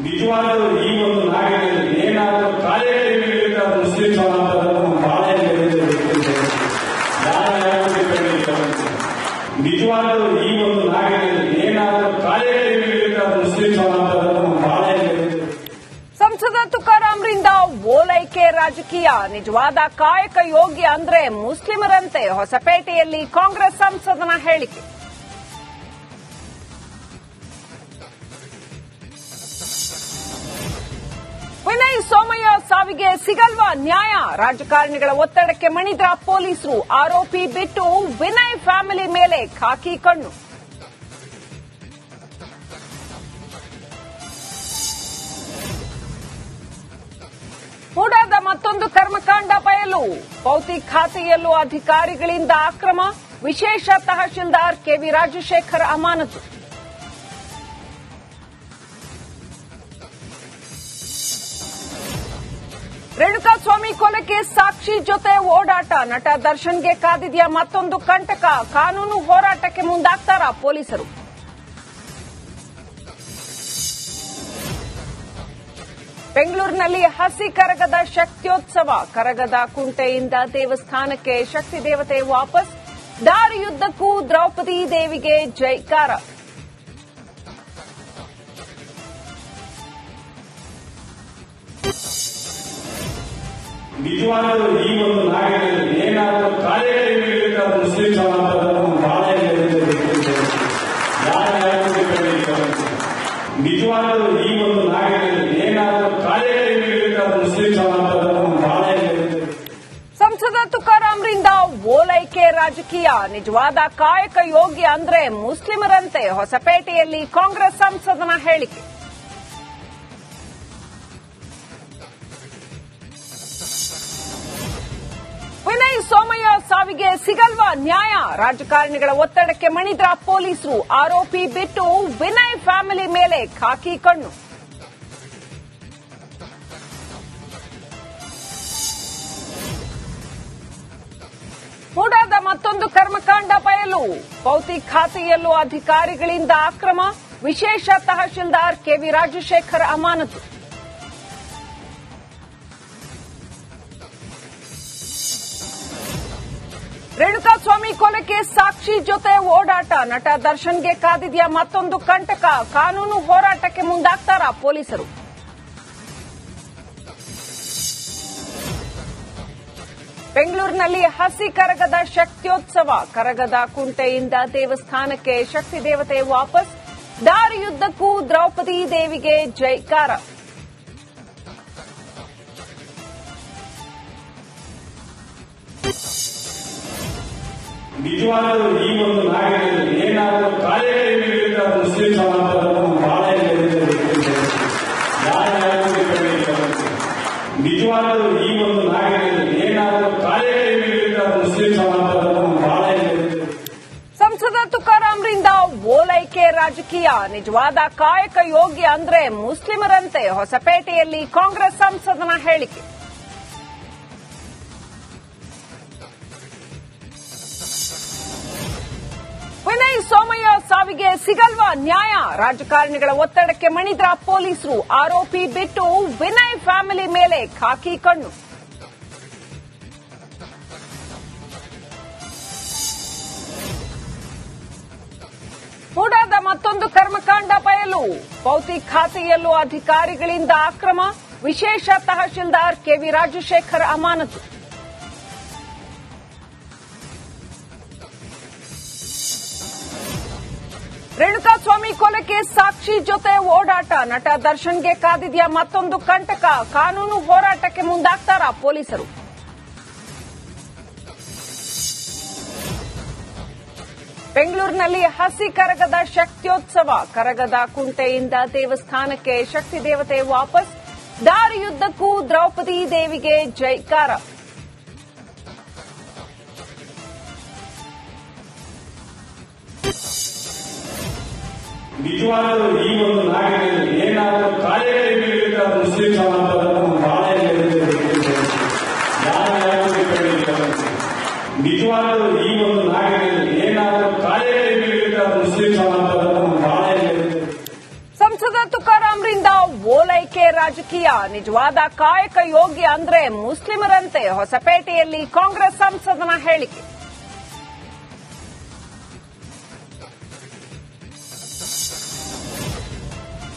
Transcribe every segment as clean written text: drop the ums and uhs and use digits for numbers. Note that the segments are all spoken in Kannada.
ನಿಜವಾಗಲೂ ಈ ಒಂದು ನಾಡಿನಲ್ಲಿ ಏನಾದರೂ ಕಾರ್ಯಕ್ರಮ ಮುಸ್ಲಿಂ ಸಮಾಜವನ್ನು ಬಹಳ ನಿಜವಾಗಲೂ ಈ ಒಂದು ನಾಡಿನಲ್ಲಿ ಏನಾದರೂ ಕಾರ್ಯಕ್ರಮ ಮುಸ್ಲಿಂ ಸಮಾಜವನ್ನು ಬಹಳ ಸಂಸದ ತುಕಾರಾಂರಿಂದ ಓಲೈಕೆ ರಾಜಕೀಯ ನಿಜವಾದ ಕಾಯಕ ಯೋಗಿ ಅಂದ್ರೆ ಮುಸ್ಲಿಮರಂತೆ ಹೊಸಪೇಟೆಯಲ್ಲಿ ಕಾಂಗ್ರೆಸ್ ಸಂಸದನ ಹೇಳಿಕೆ. ವಿನಯ್ ಸೋಮಯ್ಯ ಸಾವಿಗೆ ಸಿಗಲ್ವಾ ನ್ಯಾಯ? ರಾಜಕಾರಣಿಗಳ ಒತ್ತಡಕ್ಕೆ ಮಣಿದ ಪೊಲೀಸರು. ಆರೋಪಿ ಬಿಟ್ಟು ವಿನಯ್ ಫ್ಯಾಮಿಲಿ ಮೇಲೆ ಖಾಕಿ ಕಣ್ಣು. ಹೂಡಾದ ಮತ್ತೊಂದು ಕರ್ಮಕಾಂಡ ಬಯಲು. ಪೌತಿ ಖಾತೆಯಲ್ಲೂ ಅಧಿಕಾರಿಗಳಿಂದ ಅಕ್ರಮ. ವಿಶೇಷ ತಹಶೀಲ್ದಾರ್ ಕೆವಿ ರಾಜಶೇಖರ್ ಅಮಾನತು. ರೇಣುಕಾಸ್ವಾಮಿ ಕೊಲೆಗೆ ಸಾಕ್ಷಿ ಜೊತೆ ಓಡಾಟ. ನಟ ದರ್ಶನ್ಗೆ ಕಾದಿದೆಯಾ ಮತ್ತೊಂದು ಕಂಟಕ? ಕಾನೂನು ಹೋರಾಟಕ್ಕೆ ಮುಂದಾಗ್ತಾರಾ ಪೊಲೀಸರು? ಬೆಂಗಳೂರಿನಲ್ಲಿ ಹಸಿ ಕರಗದ ಶಕ್ತ್ಯೋತ್ಸವ. ಕರಗದ ಕುಂಟೆಯಿಂದ ದೇವಸ್ಥಾನಕ್ಕೆ ಶಕ್ತಿ ದೇವತೆ ವಾಪಸ್. ದಾರಿಯುದ್ದಕ್ಕೂ ದ್ರೌಪದಿ ದೇವಿಗೆ ಜೈಕಾರ. ನಿಜವಾಗಲೂ ಈ ಒಂದು ನಾಡಿನಲ್ಲಿ ಏನಾದರೂ ಕಾರ್ಯಕ್ರಮ ಮುಸ್ಲಿಂ ಸಮಾಜವನ್ನು ಬಹಳ ನಿಜವಾಗಲೂ ಈ ಒಂದು ನಾಡಿನಲ್ಲಿ ಏನಾದರೂ ಕಾರ್ಯಕ್ರಮ ಮುಸ್ಲಿಂ ಸಮಾಜವನ್ನು ಬಹಳ ಸಂಸದ ತುಕಾರಾಂರಿಂದ ಓಲೈಕೆ ರಾಜಕೀಯ ನಿಜವಾದ ಕಾಯಕ ಯೋಗಿ ಅಂದ್ರೆ ಮುಸ್ಲಿಮರಂತೆ ಹೊಸಪೇಟೆಯಲ್ಲಿ ಕಾಂಗ್ರೆಸ್ ಸಂಸದನ ಹೇಳಿಕೆ. ವಿನಯ್ ಸೋಮಯ್ಯ ಸಾವಿಗೆ ಸಿಗಲ್ವಾ ನ್ಯಾಯ? ರಾಜಕಾರಣಿಗಳ ಒತ್ತಡಕ್ಕೆ ಮಣಿದ ಪೊಲೀಸರು. ಆರೋಪಿ ಬಿಟ್ಟು ವಿನಯ್ ಫ್ಯಾಮಿಲಿ ಮೇಲೆ ಖಾಕಿ ಕಣ್ಣು. ಹೂಡಾದ ಮತ್ತೊಂದು ಕರ್ಮಕಾಂಡ ಬಯಲು. ಪೌತಿ ಖಾತೆಯಲ್ಲೂ ಅಧಿಕಾರಿಗಳಿಂದ ಅಕ್ರಮ. ವಿಶೇಷ ತಹಶೀಲ್ದಾರ್ ಕೆವಿ ರಾಜಶೇಖರ್ ಅಮಾನತು. ರೇಣುಕಾಸ್ವಾಮಿ ಕೊಲೆಗೆ ಸಾಕ್ಷಿ ಜೊತೆ ಓಡಾಟ. ನಟ ದರ್ಶನ್ಗೆ ಕಾದಿದೆಯಾ ಮತ್ತೊಂದು ಕಂಟಕ? ಕಾನೂನು ಹೋರಾಟಕ್ಕೆ ಮುಂದಾಗ್ತಾರಾ ಪೊಲೀಸರು? ಬೆಂಗಳೂರಿನಲ್ಲಿ ಹಸಿ ಕರಗದ ಶಕ್ತ್ಯೋತ್ಸವ. ಕರಗದ ಕುಂಟೆಯಿಂದ ದೇವಸ್ಥಾನಕ್ಕೆ ಶಕ್ತಿ ದೇವತೆ ವಾಪಸ್. ದಾರಿಯುದ್ದಕ್ಕೂ ದ್ರೌಪದಿ ದೇವಿಗೆ ಜೈಕಾರ. ನಿಜವಾಗಲೂ ಈ ಒಂದು ನಾಡಿನಲ್ಲಿ ಏನಾದರೂ ಕಾರ್ಯಕ್ರಮ ಮುಸ್ಲಿಂ ಸಮಾಜವನ್ನು ಬಹಳ ನಿಜವಾಗಲೂ ಈ ಒಂದು ನಾಡಿನಲ್ಲಿ ಏನಾದರೂ ಕಾರ್ಯಕ್ರಮ ಮುಸ್ಲಿಂ ಸಮಾಜವನ್ನು ಬಹಳ ಸಂಸದ ತುಕಾರಾಂರಿಂದ ಓಲೈಕೆ ರಾಜಕೀಯ ನಿಜವಾದ ಕಾಯಕ ಯೋಗಿ ಅಂದ್ರೆ ಮುಸ್ಲಿಮರಂತೆ ಹೊಸಪೇಟೆಯಲ್ಲಿ ಕಾಂಗ್ರೆಸ್ ಸಂಸದನ ಹೇಳಿಕೆ. ವಿನಯ್ ಸೋಮಯ್ಯ ಸಾವಿಗೆ ಸಿಗಲ್ವಾ ನ್ಯಾಯ? ರಾಜಕಾರಣಿಗಳ ಒತ್ತಡಕ್ಕೆ ಮಣಿದ ಪೊಲೀಸರು. ಆರೋಪಿ ಬಿಟ್ಟು ವಿನಯ್ ಫ್ಯಾಮಿಲಿ ಮೇಲೆ ಖಾಕಿ ಕಣ್ಣು. ಹೂಡಾದ ಮತ್ತೊಂದು ಕರ್ಮಕಾಂಡ ಬಯಲು. ಪೌತಿ ಖಾತೆಯಲ್ಲೂ ಅಧಿಕಾರಿಗಳಿಂದ ಅಕ್ರಮ. ವಿಶೇಷ ತಹಶೀಲ್ದಾರ್ ಕೆವಿ ರಾಜಶೇಖರ್ ಅಮಾನತು. ರೇಣುಕಾಸ್ವಾಮಿ ಕೊಲೆಗೆ ಸಾಕ್ಷಿ ಜೊತೆ ಓಡಾಟ. ನಟ ದರ್ಶನ್ಗೆ ಕಾದಿದೆಯಾ ಮತ್ತೊಂದು ಕಂಟಕ? ಕಾನೂನು ಹೋರಾಟಕ್ಕೆ ಮುಂದಾಗ್ತಾರಾ ಪೊಲೀಸರು? ಬೆಂಗಳೂರಿನಲ್ಲಿ ಹಸಿ ಕರಗದ ಶಕ್ತ್ಯೋತ್ಸವ. ಕರಗದ ಕುಂಟೆಯಿಂದ ದೇವಸ್ಥಾನಕ್ಕೆ ಶಕ್ತಿ ದೇವತೆ ವಾಪಸ್. ದಾರಿಯುದ್ದಕ್ಕೂ ದ್ರೌಪದಿ ದೇವಿಗೆ ಜೈಕಾರ. ನಿಜವಾಗಲೂ ಈ ಒಂದು ನಾಡಿನಲ್ಲಿ ಏನಾದರೂ ಕಾರ್ಯಕ್ರಮ ಮುಸ್ಲಿಂ ಸಮಾಜವನ್ನು ಬಹಳ ನಿಜವಾಗಲೂ ಈ ಒಂದು ನಾಡಿನಲ್ಲಿ ಏನಾದರೂ ಕಾರ್ಯಕ್ರಮ ಮುಸ್ಲಿಂ ಸಮಾಜವನ್ನು ಬಹಳ ಸಂಸದ ತುಕಾರಾಂ ತುಕಾರಾಂರಿಂದ ಓಲೈಕೆ ರಾಜಕೀಯ, ನಿಜವಾದ ಕಾಯಕ ಯೋಗಿ ಅಂದ್ರೆ ಮುಸ್ಲಿಮರಂತೆ, ಹೊಸಪೇಟೆಯಲ್ಲಿ ಕಾಂಗ್ರೆಸ್ ಸಂಸದನ ಹೇಳಿಕೆ.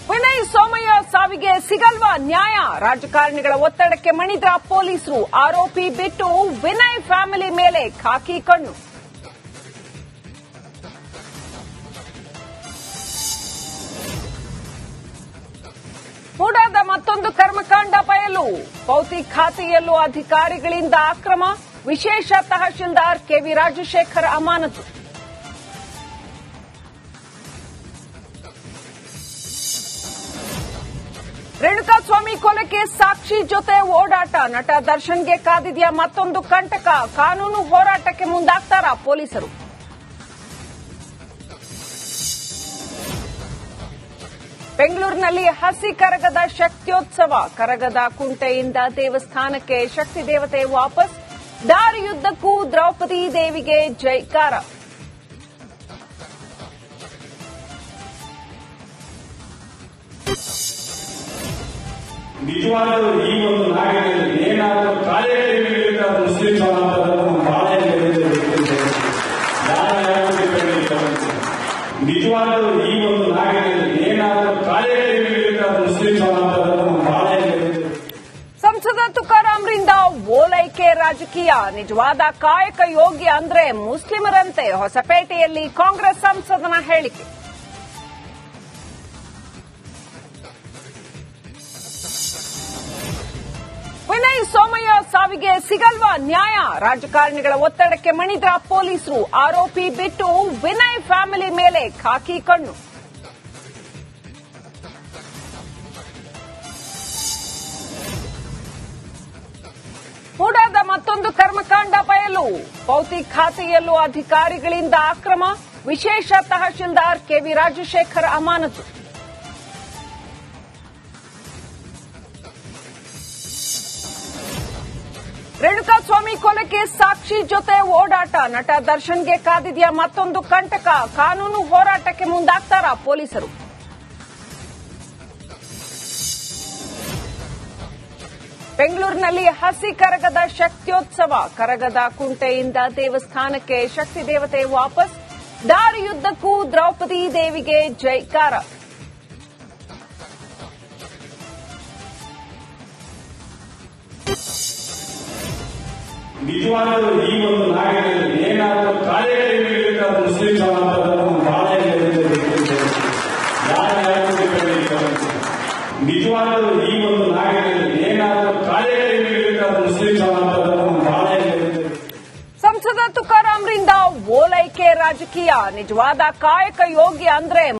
ವಿನಯ್ ಸೋಮಯ್ಯ ಸಾವಿಗೆ ಸಿಗಲ್ವಾ ನ್ಯಾಯ, ರಾಜಕಾರಣಿಗಳ ಒತ್ತಡಕ್ಕೆ ಮಣಿದ್ರ ಪೊಲೀಸರು, ಆರೋಪಿ ಬಿಟ್ಟು ವಿನಯ್ ಫ್ಯಾಮಿಲಿ ಮೇಲೆ ಖಾಕಿ ಕಣ್ಣು. ಮೂಡಾದ ಮತ್ತೊಂದು ಕರ್ಮಕಾಂಡ ಬಯಲು, ಪೌತಿ ಖಾತೆಯಲ್ಲೂ ಅಧಿಕಾರಿಗಳಿಂದ ಅಕ್ರಮ, ವಿಶೇಷ ತಹಶೀಲ್ದಾರ್ ಕೆವಿ ರಾಜಶೇಖರ್ ಅಮಾನತು. ರೇಣುಕಾಸ್ವಾಮಿ ಕೊಲೆಗೆ ಸಾಕ್ಷಿ ಜೊತೆ ಓಡಾಟ, ನಟ ದರ್ಶನ್ಗೆ ಕಾದಿದೆಯಾ ಮತ್ತೊಂದು ಕಂಟಕ, ಕಾನೂನು ಹೋರಾಟಕ್ಕೆ ಮುಂದಾಗ್ತಾರಾ ಪೊಲೀಸರು. ಬೆಂಗಳೂರಿನಲ್ಲಿ ಹಸಿ ಕರಗದ ಶಕ್ತಿಯೋತ್ಸವ, ಕರಗದ ಕುಂಟೆಯಿಂದ ದೇವಸ್ಥಾನಕ್ಕೆ ಶಕ್ತಿ ದೇವತೆ ವಾಪಸ್, ದಾರಿಯುದ್ದಕ್ಕೂ ದ್ರೌಪದಿ ದೇವಿಗೆ ಜೈಕಾರ. ನಿಜವಾಗಲೂ ಈ ಒಂದು ನಾಡಿನಲ್ಲಿ ಏನಾದರೂ ಕಾರ್ಯಕ್ರಮಗಳಿಂದ ಮುಸ್ಲಿಂ ಸಮಾಜವನ್ನು ಬಹಳ ನಿಜವಾಗಲೂ ಈ ಒಂದು ನಾಡಿನಲ್ಲಿ ಏನಾದರೂ ಕಾರ್ಯಕ್ರಮಗಳಿಂದ ಮುಸ್ಲಿಂ ಸಮಾಜವನ್ನು ಬಹಳ. ಸಂಸದ ತುಕಾರಾಂರಿಂದ ಓಲೈಕೆ ರಾಜಕೀಯ, ನಿಜವಾದ ಕಾಯಕ ಯೋಗಿ ಅಂದ್ರೆ ಮುಸ್ಲಿಮರಂತೆ, ಹೊಸಪೇಟೆಯಲ್ಲಿ ಕಾಂಗ್ರೆಸ್ ಸಂಸದನ ಹೇಳಿಕೆ. ವಿನಯ್ ಸೋಮಯ್ಯ ಸಾವಿಗೆ ಸಿಗಲ್ವಾ ನ್ಯಾಯ, ರಾಜಕಾರಣಿಗಳ ಒತ್ತಡಕ್ಕೆ ಮಣಿದ್ರ ಪೊಲೀಸರು, ಆರೋಪಿ ಬಿಟ್ಟು ವಿನಯ್ ಫ್ಯಾಮಿಲಿ ಮೇಲೆ ಖಾಕಿ ಕಣ್ಣು. ಮೂಡಾದ ಮತ್ತೊಂದು ಕರ್ಮಕಾಂಡ ಬಯಲು, ಪೌತಿ ಖಾತೆಯಲ್ಲೂ ಅಧಿಕಾರಿಗಳಿಂದ ಅಕ್ರಮ, ವಿಶೇಷ ತಹಶೀಲ್ದಾರ್ ಕೆವಿ ರಾಜಶೇಖರ್ ಅಮಾನತು. ರೇಣುಕಾಸ್ವಾಮಿ ಕೊಲೆಗೆ ಸಾಕ್ಷಿ ಜೊತೆ ಓಡಾಟ, ನಟ ದರ್ಶನ್ಗೆ ಕಾದಿದೆಯಾ ಮತ್ತೊಂದು ಕಂಟಕ, ಕಾನೂನು ಹೋರಾಟಕ್ಕೆ ಮುಂದಾಗ್ತಾರಾ ಪೊಲೀಸರು. ಬೆಂಗಳೂರಿನಲ್ಲಿ ಹಸಿ ಕರಗದ ಶಕ್ತಿಯೋತ್ಸವ, ಕರಗದ ಕುಂಟೆಯಿಂದ ದೇವಸ್ಥಾನಕ್ಕೆ ಶಕ್ತಿ ದೇವತೆ ವಾಪಸ್, ದಾರಿಯುದ್ದಕ್ಕೂ ದ್ರೌಪದಿ ದೇವಿಗೆ ಜೈಕಾರ. ನಿಜವಾಗಲೂ ಈ ಒಂದು ನಾಡಿನಲ್ಲಿ ಏನಾದರೂ ಕಾರ್ಯಕ್ರಮಗಳಿಂದ ಮುಸ್ಲಿಂ ಸಮಾಜವನ್ನು ಬಹಳ ನಿಜವಾಗಲೂ ಈ ಒಂದು ನಾಡಿನಲ್ಲಿ ಏನಾದರೂ ಕಾರ್ಯಕ್ರಮಗಳಿಂದ ಮುಸ್ಲಿಂ ಸಮಾಜವನ್ನು ಬಹಳ. ಸಂಸದ ತುಕಾರಾಂರಿಂದ ಓಲೈಕೆ ರಾಜಕೀಯ, ನಿಜವಾದ ಕಾಯಕ ಯೋಗಿ ಅಂದ್ರೆ